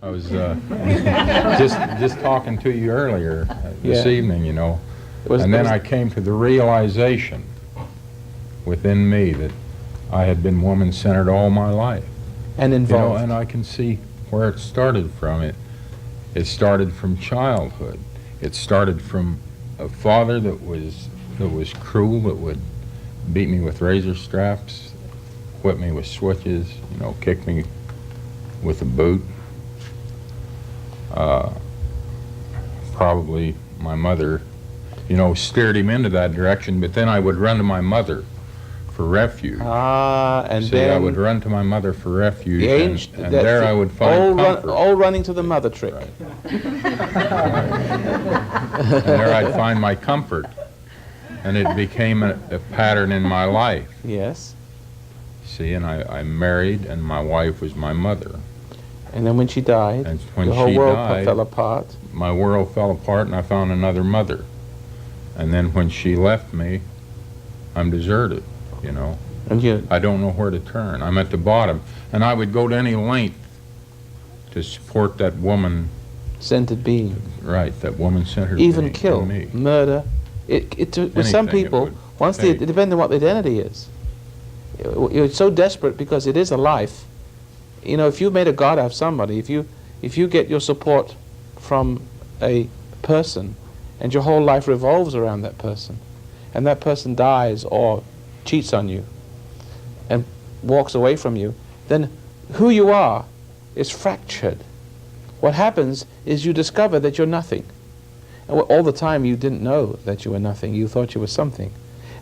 I was just talking to you earlier this evening, you know, and then I came to the realization within me that I had been woman-centered all my life. And involved. You know, and I can see where it started from. It started from childhood. It started from a father that was cruel, that would beat me with razor straps, whip me with switches, you know, kick me with a boot. Probably my mother, you know, steered him into that direction, but then I would run to my mother for refuge. And See, then I would run to my mother for refuge, and that's there I would find comfort. All running to the mother trick. Right. And there I'd find my comfort, and it became a pattern in my life. Yes. See, and I married, and my wife was my mother. And then when she died, And when the whole she world died, fell apart. my world fell apart, and I found another mother. And then when she left me, I'm deserted, you know. And I don't know where to turn. I'm at the bottom. And I would go to any length to support that woman-centered being. Right, that woman-centered Even being kill, in me. murder. With some people, it depends on what the identity is. You're so desperate because it is a life. You know, if you made a god out of somebody, if you get your support from a person, and your whole life revolves around that person, and that person dies or cheats on you, and walks away from you, then who you are is fractured. What happens is you discover that you're nothing. And all the time you didn't know that you were nothing. You thought you were something.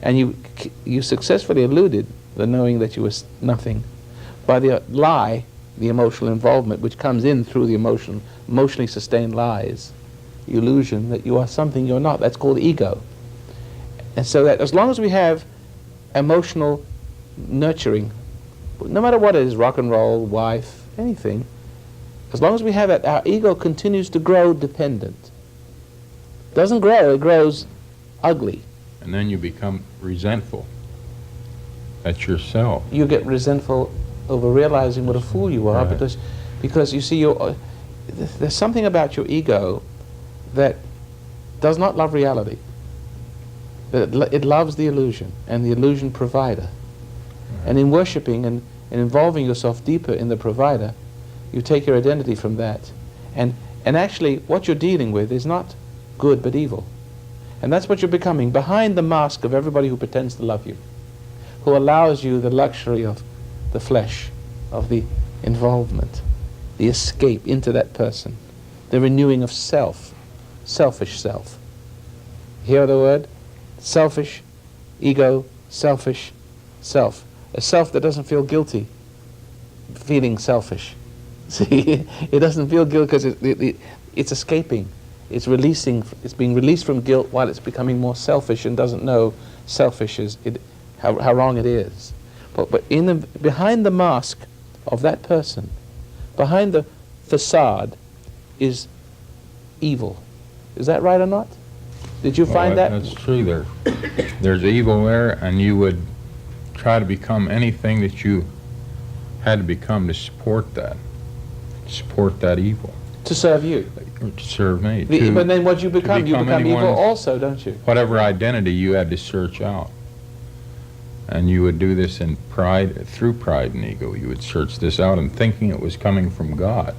And you successfully eluded the knowing that you were nothing by the lie, the emotional involvement, which comes in through the emotionally sustained lies, the illusion that you are something you're not. That's called ego. And so that as long as we have emotional nurturing, no matter what it is, rock and roll, wife, anything, as long as we have it, our ego continues to grow dependent. Doesn't grow, it grows ugly. And then you become resentful at yourself. You get resentful over realizing what a fool you are, Right. because you see, there's something about your ego that does not love reality. It loves the illusion and the illusion provider. And in worshipping and involving yourself deeper in the provider, you take your identity from that. And actually, what you're dealing with is not good but evil. And that's what you're becoming behind the mask of everybody who pretends to love you, who allows you the luxury of the flesh, of the involvement, the escape into that person, the renewing of self, selfish self. Hear the word? Selfish, ego, selfish, self. A self that doesn't feel guilty, feeling selfish. See, it doesn't feel guilt because it's escaping. It's releasing. It's being released from guilt while it's becoming more selfish and doesn't know selfish is how wrong it is. But behind the mask of that person, behind the facade, is evil. Is that right or not? Did you find that? That's true. There's evil there, and you would try to become anything that you had to become to support that evil. To serve you. To serve me. But then what you become evil also, don't you? Whatever identity you had to search out. And you would do this in pride, through pride and ego. You would search this out and thinking it was coming from God.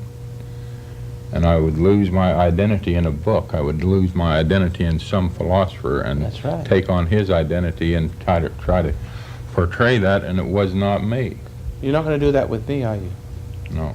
And I would lose my identity in a book. I would lose my identity in some philosopher and take on his identity and try to portray that, and it was not me. You're not going to do that with me, are you? No.